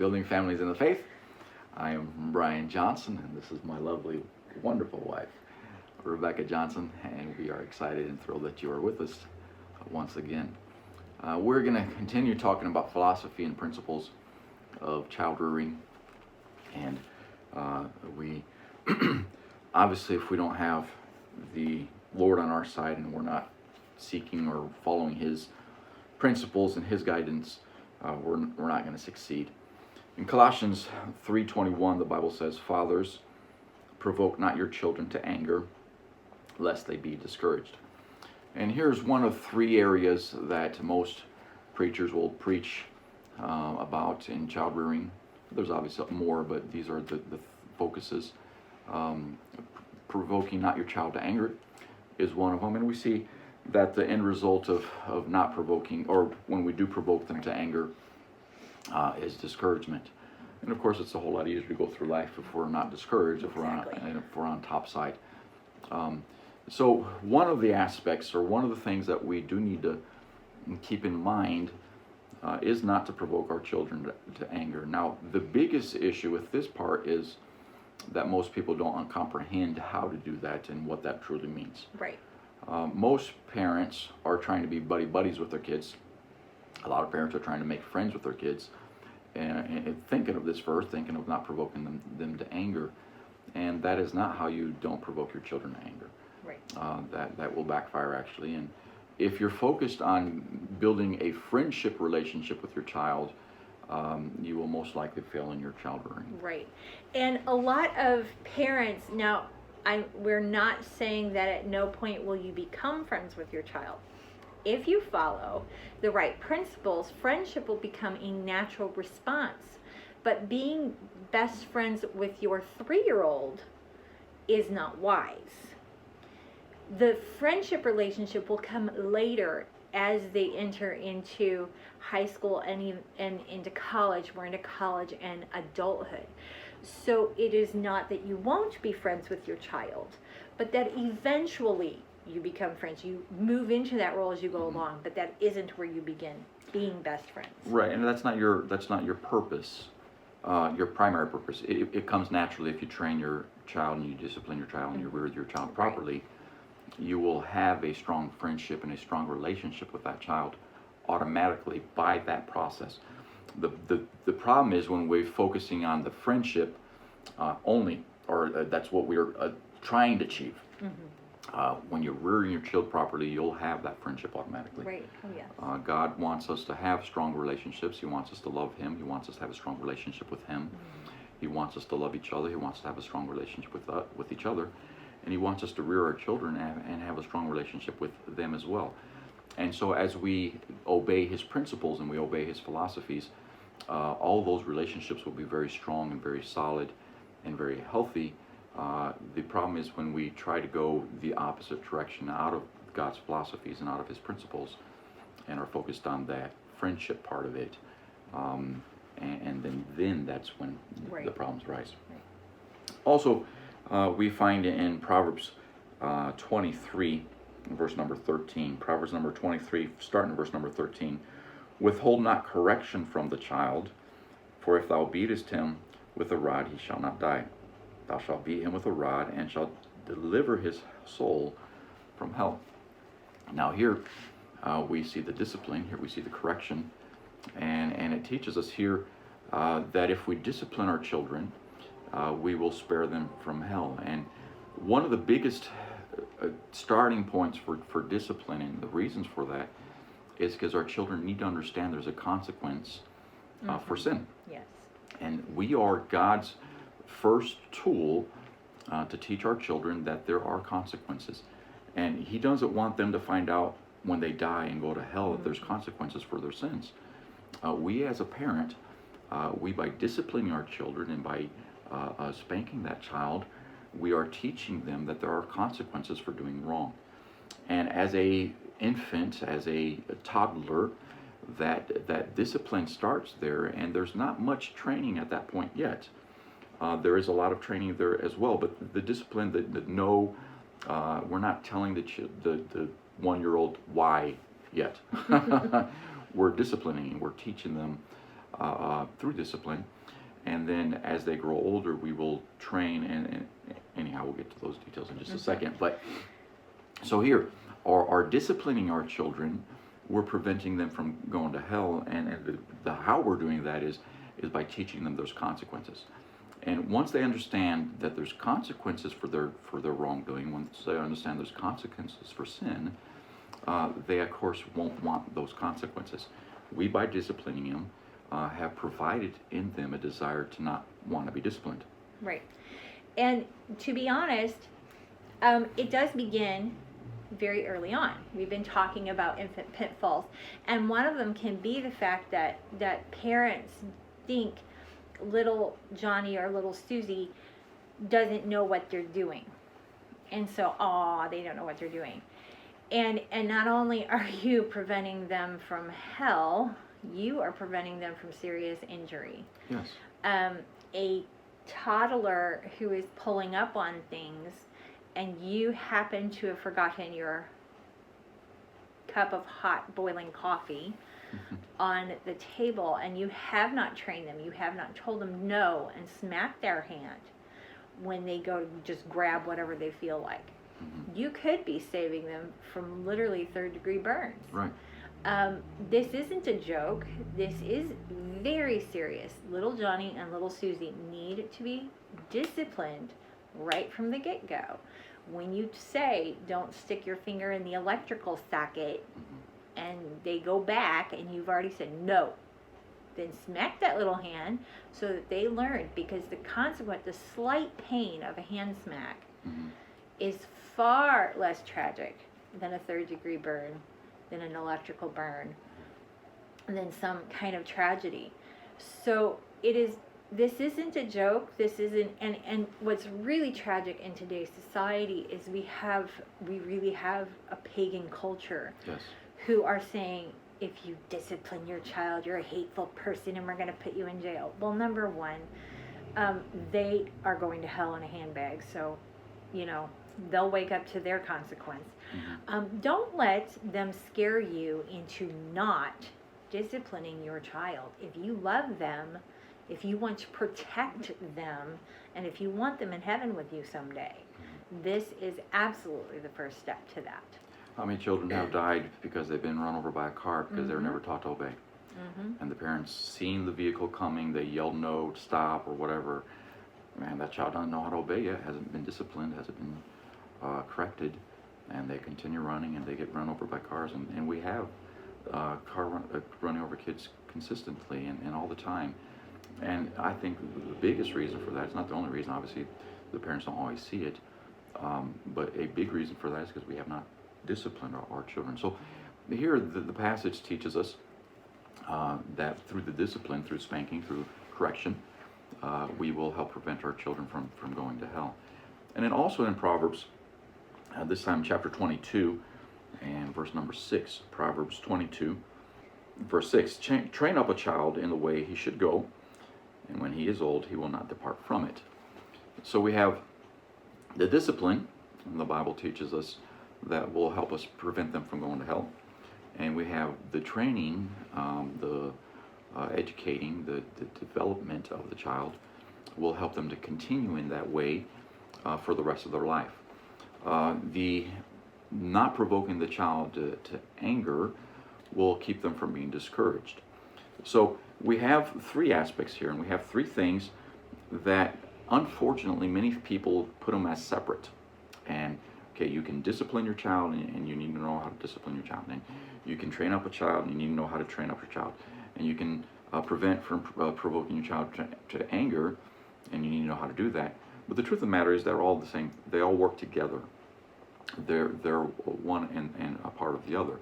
Building Families in the Faith. I am Brian Johnson, and this is my lovely, wonderful wife, Rebecca Johnson, and we are excited and thrilled that you are with us once again. We're going to continue talking about philosophy and principles of child rearing, and we obviously, if we don't have the Lord on our side and we're not seeking or following His principles and His guidance, we're not going to succeed. In Colossians 3:21, the Bible says, "Fathers, provoke not your children to anger, lest they be discouraged." And here's one of three areas that most preachers will preach about in child rearing. There's obviously more, but these are the focuses. Provoking not your child to anger is one of them, and we see that the end result of not provoking, or when we do provoke them to anger, is discouragement. And of course, it's a whole lot easier to go through life if we're not discouraged, if we're on top side. So one of the aspects, or one of the things that we do need to keep in mind, is not to provoke our children to anger. Now, the biggest issue with this part is that most people don't comprehend how to do that and what that truly means. Right. Most parents are trying to be buddies with their kids. A lot of parents are trying to make friends with their kids, and thinking of this verse, thinking of not provoking them to anger. And that is not how you don't provoke your children to anger. Right. That will backfire, actually. And if you're focused on building a friendship relationship with your child, you will most likely fail in your child rearing. Right. And a lot of parents, now, we're not saying that at no point will you become friends with your child. If you follow the right principles, friendship will become a natural response. But being best friends with your 3-year-old is not wise. The friendship relationship will come later as they enter into high school and into college. We're into college and adulthood. So it is not that you won't be friends with your child, but that eventually you become friends. You move into that role as you go along, but that isn't where you begin being best friends. Right, and that's not your purpose, your primary purpose. It comes naturally if you train your child and you discipline your child and you rear your child properly. Right. You will have a strong friendship and a strong relationship with that child automatically by that process. The problem is when we're focusing on the friendship only, or that's what we're trying to achieve. Mm-hmm. When you're rearing your child properly, you'll have that friendship automatically. Right. Oh, yes. God wants us to have strong relationships. He wants us to love Him. He wants us to have a strong relationship with Him. Mm-hmm. He wants us to love each other. He wants us to have a strong relationship with each other. And He wants us to rear our children and have a strong relationship with them as well. And so as we obey His principles and we obey His philosophies, all those relationships will be very strong and very solid and very healthy. The problem is when we try to go the opposite direction out of God's philosophies and out of His principles and are focused on that friendship part of it, and then that's when the problems rise. Right. Also, we find in Proverbs 23, verse number 13. Proverbs number 23, starting in verse number 13. "Withhold not correction from the child, for if thou beatest him with a rod, he shall not die. Thou shalt beat him with a rod, and shalt deliver his soul from hell." Now here we see the discipline, here we see the correction, and it teaches us here that if we discipline our children, we will spare them from hell. And one of the biggest starting points for disciplining, the reasons for that, is because our children need to understand there's a consequence for sin. Yes. And we are God's first tool to teach our children that there are consequences. And He doesn't want them to find out when they die and go to hell that there's consequences for their sins. We as a parent, by disciplining our children and by spanking that child, we are teaching them that there are consequences for doing wrong. And as a infant, as a toddler, that discipline starts there, and there's not much training at that point yet. There is a lot of training there as well, but the discipline, we're not telling the 1-year-old why yet. We're disciplining, we're teaching them through discipline. And then as they grow older, we will train, and anyhow, we'll get to those details in just a second. But so here, our disciplining our children, we're preventing them from going to hell, and the how we're doing that is by teaching them there's consequences. And once they understand that there's consequences for their wrongdoing, once they understand there's consequences for sin, they of course won't want those consequences. We, by disciplining them, have provided in them a desire to not want to be disciplined. Right. And to be honest, it does begin very early on. We've been talking about infant pitfalls, and one of them can be the fact that parents think little Johnny or little Susie doesn't know what they're doing, and so they don't know what they're doing. And not only are you preventing them from hell, you are preventing them from serious injury. Yes. A toddler who is pulling up on things, and you happen to have forgotten your cup of hot boiling coffee on the table, and you have not trained them, you have not told them no, and smack their hand when they go to just grab whatever they feel like. You could be saving them from literally third-degree burns. Right. This isn't a joke. This is very serious. Little Johnny and little Susie need to be disciplined right from the get-go. When you say, don't stick your finger in the electrical socket, and they go back and you've already said no, then smack that little hand so that they learn, because the consequence, the slight pain of a hand smack is far less tragic than a third-degree burn, than an electrical burn, than some kind of tragedy. So this isn't a joke. This isn't, and what's really tragic in today's society is we really have a pagan culture. Yes. Who are saying, if you discipline your child, you're a hateful person and we're going to put you in jail. Well, number one, they are going to hell in a handbag, so they'll wake up to their consequence. Don't let them scare you into not disciplining your child. If you love them, if you want to protect them, and if you want them in heaven with you someday, this is absolutely the first step to that. How many children have died because they've been run over by a car because they were never taught to obey? And the parents seen the vehicle coming, they yelled no, stop, or whatever. Man, that child doesn't know how to obey yet, hasn't been disciplined, hasn't been corrected, and they continue running and they get run over by cars. And we have running over kids consistently and all the time. And I think the biggest reason for that, it's not the only reason, obviously the parents don't always see it, but a big reason for that is because we have not disciplined our children. So here the passage teaches us that through the discipline, through spanking, through correction, we will help prevent our children from going to hell. And then also in Proverbs, this time chapter 22 and verse number 6, Proverbs 22, verse 6, train up a child in the way he should go, and when he is old, he will not depart from it. So we have the discipline, and the Bible teaches us that will help us prevent them from going to hell. And we have the training, the educating, the development of the child will help them to continue in that way for the rest of their life. The not provoking the child to anger will keep them from being discouraged. So we have three aspects here, and we have three things that unfortunately many people put them as separate. And okay, you can discipline your child, and you need to know how to discipline your child. And you can train up a child, and you need to know how to train up your child. And you can prevent from provoking your child to anger, and you need to know how to do that. But the truth of the matter is they're all the same. They all work together. They're one and a part of the other.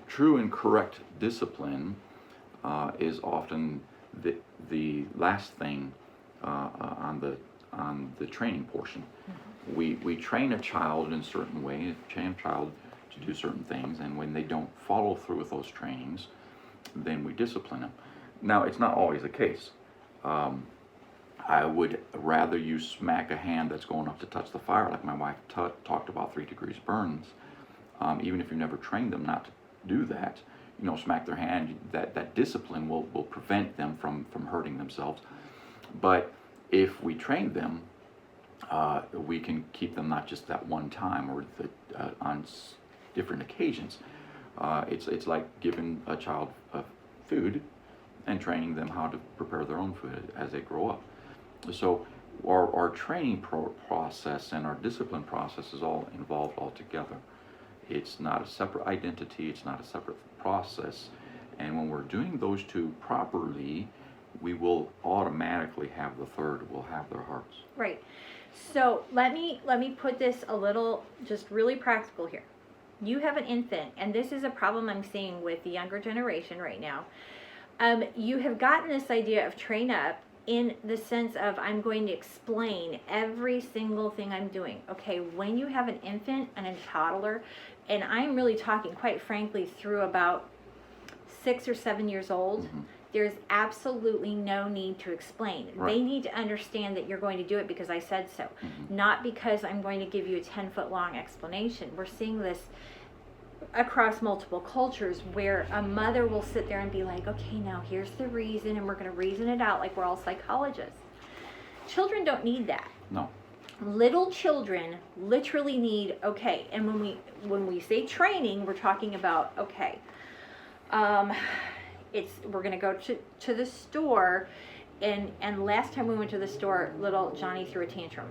True and correct discipline is often the last thing on the training portion. We train a child in a certain way, train a child to do certain things, and when they don't follow through with those trainings, then we discipline them. Now, it's not always the case. I would rather you smack a hand that's going up to touch the fire, like my wife talked about 3 degrees burns. Even if you never trained them not to do that, smack their hand, that discipline will prevent them from hurting themselves. But if we train them, we can keep them not just that one time or on different occasions. It's like giving a child food and training them how to prepare their own food as they grow up. So our training process and our discipline process is all involved all together. It's not a separate identity, it's not a separate process. And when we're doing those two properly, we will automatically have the third, we'll have their hearts. Right. So let me put this a little, just really practical here. You have an infant, and this is a problem I'm seeing with the younger generation right now. You have gotten this idea of train up in the sense of I'm going to explain every single thing I'm doing. Okay, when you have an infant and a toddler, and I'm really talking quite frankly through about 6 or 7 years old, Mm-hmm. there's absolutely no need to explain. Right. They need to understand that you're going to do it because I said so, Mm-hmm. not because I'm going to give you a 10-foot long explanation. We're seeing this across multiple cultures where a mother will sit there and be like, okay, now here's the reason, and we're going to reason it out like we're all psychologists. Children don't need that. No. Little children literally need, okay, and when we say training, we're talking about, okay, we're going to go to the store, and last time we went to the store, little Johnny threw a tantrum.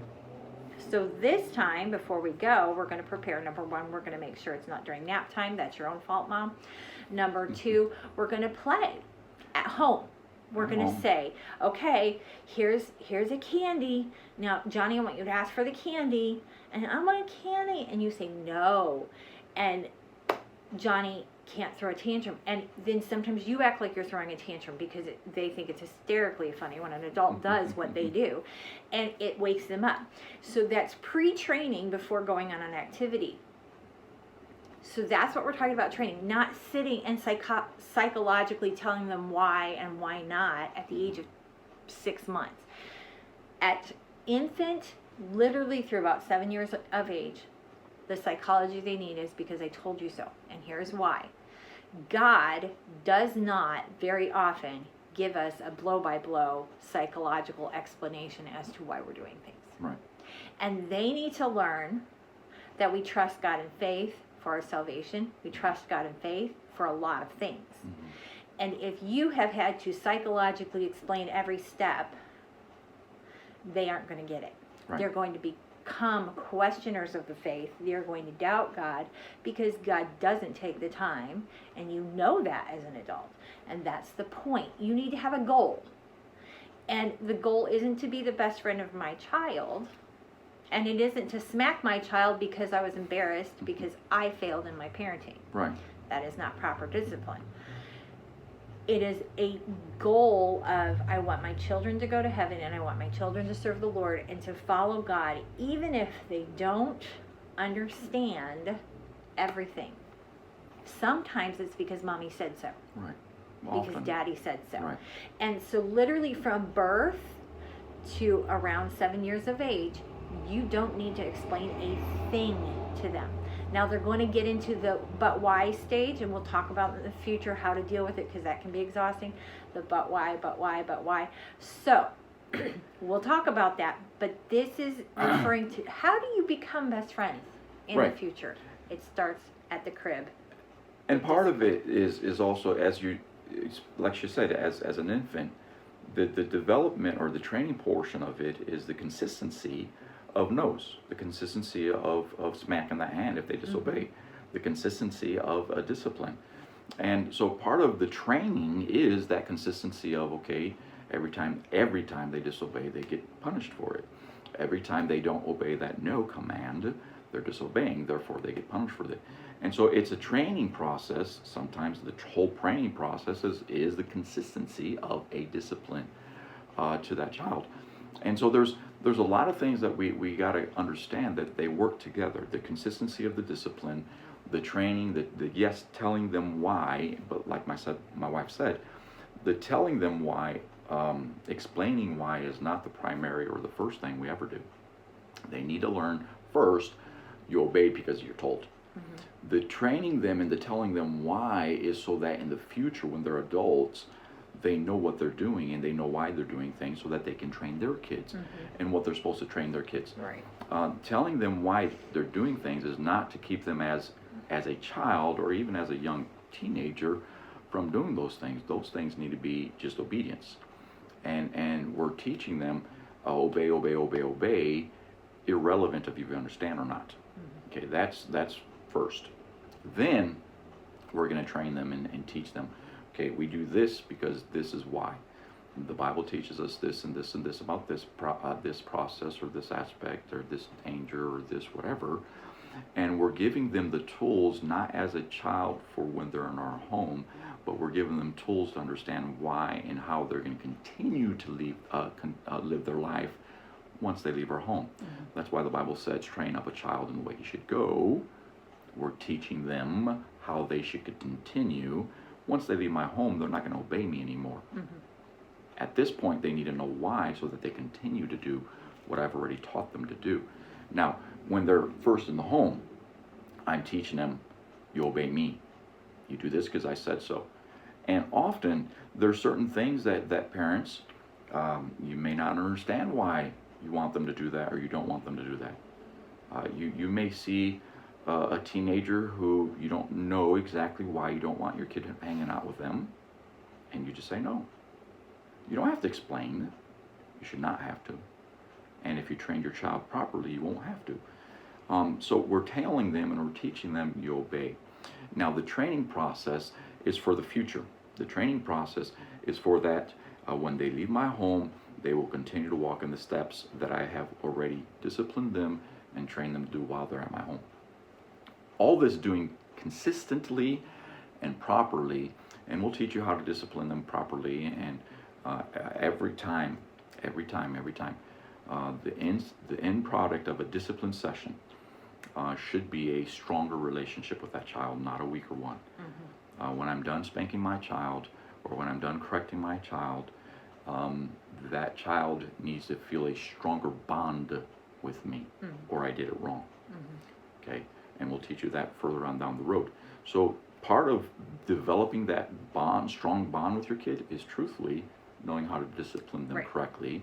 So this time, before we go, we're going to prepare. Number one, we're going to make sure it's not during nap time. That's your own fault, Mom. Number two, we're going to play at home. We're going to say, okay, here's a candy. Now, Johnny, I want you to ask for the candy. And I want a candy. And you say no. And Johnny can't throw a tantrum. And then sometimes you act like you're throwing a tantrum because they think it's hysterically funny when an adult does what they do. And it wakes them up. So that's pre-training before going on an activity. So that's what we're talking about training, not sitting and psychologically telling them why and why not at the age of 6 months. At infant, literally through about 7 years of age, the psychology they need is because I told you so. And here's why. God does not very often give us a blow-by-blow psychological explanation as to why we're doing things. Right. And they need to learn that we trust God in faith for our salvation. We trust God in faith for a lot of things. Mm-hmm. And if you have had to psychologically explain every step, they aren't going to get it. Right. They're going to become questioners of the faith. They're going to doubt God because God doesn't take the time, and you know that as an adult. And that's the point. You need to have a goal. And the goal isn't to be the best friend of my child, and it isn't to smack my child because I was embarrassed because I failed in my parenting. Right. That is not proper discipline. It is a goal of I want my children to go to heaven, and I want my children to serve the Lord and to follow God, even if they don't understand everything. Sometimes it's because Mommy said so. Right. Because Often. Daddy said so. Right. And so literally from birth to around 7 years of age, you don't need to explain a thing to them. Now they're going to get into the but why stage, and we'll talk about in the future how to deal with it because that can be exhausting. The but why, but why, but why. So we'll talk about that, but this is referring to how do you become best friends in Right. the future? It starts at the crib. And part of it is also, like she said, as an infant, the development or the training portion of it is the consistency of no's, the consistency of smacking the hand if they disobey, the consistency of a discipline. And so part of the training is that consistency of, okay, every time they disobey, they get punished for it. Every time they don't obey that no command, they're disobeying, therefore they get punished for it. And so it's a training process. Sometimes the whole training process is the consistency of a discipline to that child. And so there's a lot of things that we got to understand that they work together. The consistency of the discipline, the training, the yes, telling them why, but like my wife said, the telling them why, explaining why is not the primary or the first thing we ever do. They need to learn first, you obey because you're told. The training them and the telling them why is so that in the future, when they're adults, they know what they're doing and they know why they're doing things, so that they can train their kids and what they're supposed to train their kids. Right. Telling them why they're doing things is not to keep them as a child or even as a young teenager from doing those things. Those things need to be just obedience, and we're teaching them obey, obey, obey, obey, irrelevant if you understand or not. Okay, that's first. Then we're going to train them and teach them. Okay, we do this because this is why. The Bible teaches us this and this and this about this process or this aspect or this danger or this whatever. And we're giving them the tools not as a child for when they're in our home, but we're giving them tools to understand why and how they're going to continue to live their life once they leave our home. That's why the Bible says, train up a child in the way he should go. We're teaching them how they should continue. Once they leave my home, they're not going to obey me anymore. At this point, they need to know why so that they continue to do what I've already taught them to do. Now, when they're first in the home, I'm teaching them, you obey me. You do this because I said so. And often, there's certain things that parents, you may not understand why you want them to do that or you don't want them to do that. You may see a teenager who you don't know exactly why you don't want your kid hanging out with them, and you just say no. You don't have to explain. You should not have to. And if you train your child properly, you won't have to. So we're telling them and we're teaching them, you obey. Now the training process is for the future. The training process is for that when they leave my home, they will continue to walk in the steps that I have already disciplined them and trained them to do while they're at my home. All this doing consistently and properly, and we'll teach you how to discipline them properly, and every time, the end product of a discipline session should be a stronger relationship with that child, not a weaker one. When I'm done spanking my child, or when I'm done correcting my child, that child needs to feel a stronger bond with me, or I did it wrong. Okay, and we'll teach you that further on down the road. So part of developing that bond, strong bond with your kid, is truthfully knowing how to discipline them correctly.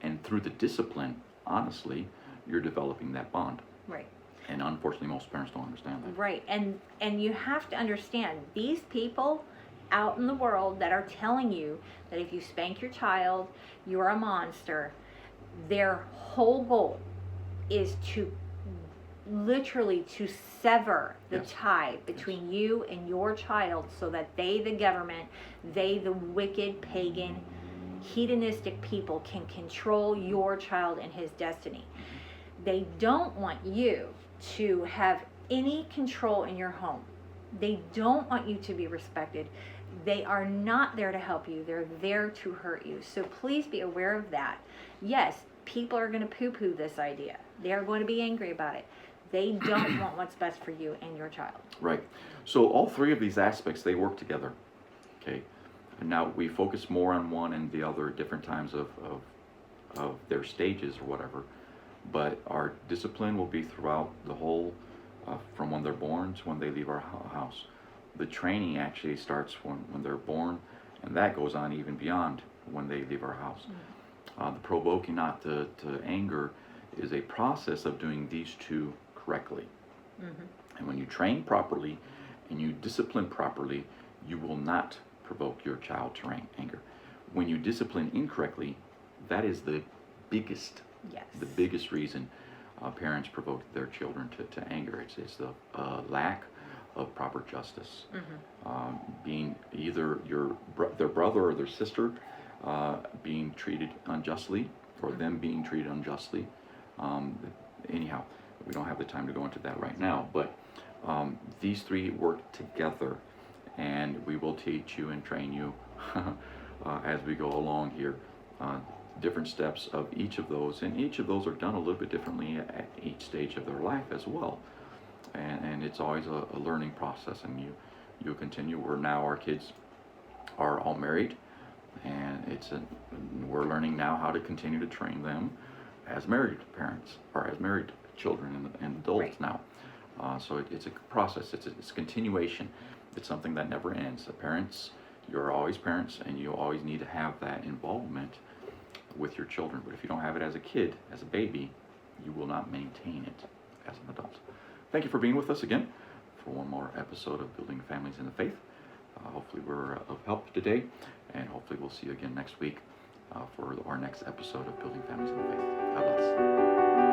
And through the discipline, honestly, you're developing that bond. Right. And unfortunately, most parents don't understand that. Right. And you have to understand, these people out in the world that are telling you that if you spank your child, you're a monster, their whole goal is to literally to sever the tie between you and your child, so that they, the government, they, the wicked, pagan, hedonistic people, can control your child and his destiny. They don't want you to have any control in your home. They don't want you to be respected. They are not there to help you. They're there to hurt you. So please be aware of that. Yes, people are going to poo-poo this idea. They are going to be angry about it. They don't want what's best for you and your child. Right. So all three of these aspects, they work together. Okay. And now we focus more on one and the other at different times of their stages or whatever. But our discipline will be throughout the whole, from when they're born to when they leave our house. The training actually starts when they're born, and that goes on even beyond when they leave our house. The provoking not to anger is a process of doing these two correctly. And when you train properly and you discipline properly, you will not provoke your child to anger. When you discipline incorrectly, that is the biggest reason parents provoke their children to anger. It's the lack of proper justice. Being either their brother or their sister being treated unjustly, or them being treated unjustly. Anyhow, we don't have the time to go into that right now, but these three work together, and we will teach you and train you as we go along here. Different steps of each of those, and each of those are done a little bit differently at each stage of their life as well. And it's always a learning process, and you continue. Our kids are all married, and we're learning now how to continue to train them as married parents, or as married children and adults now. So it's a process. It's a continuation. It's something that never ends. The parents, you're always parents, and you always need to have that involvement with your children. But if you don't have it as a kid, as a baby, you will not maintain it as an adult. Thank you for being with us again for one more episode of Building Families in the Faith. Hopefully we're of help today, and hopefully we'll see you again next week for our next episode of Building Families in the Faith. God bless.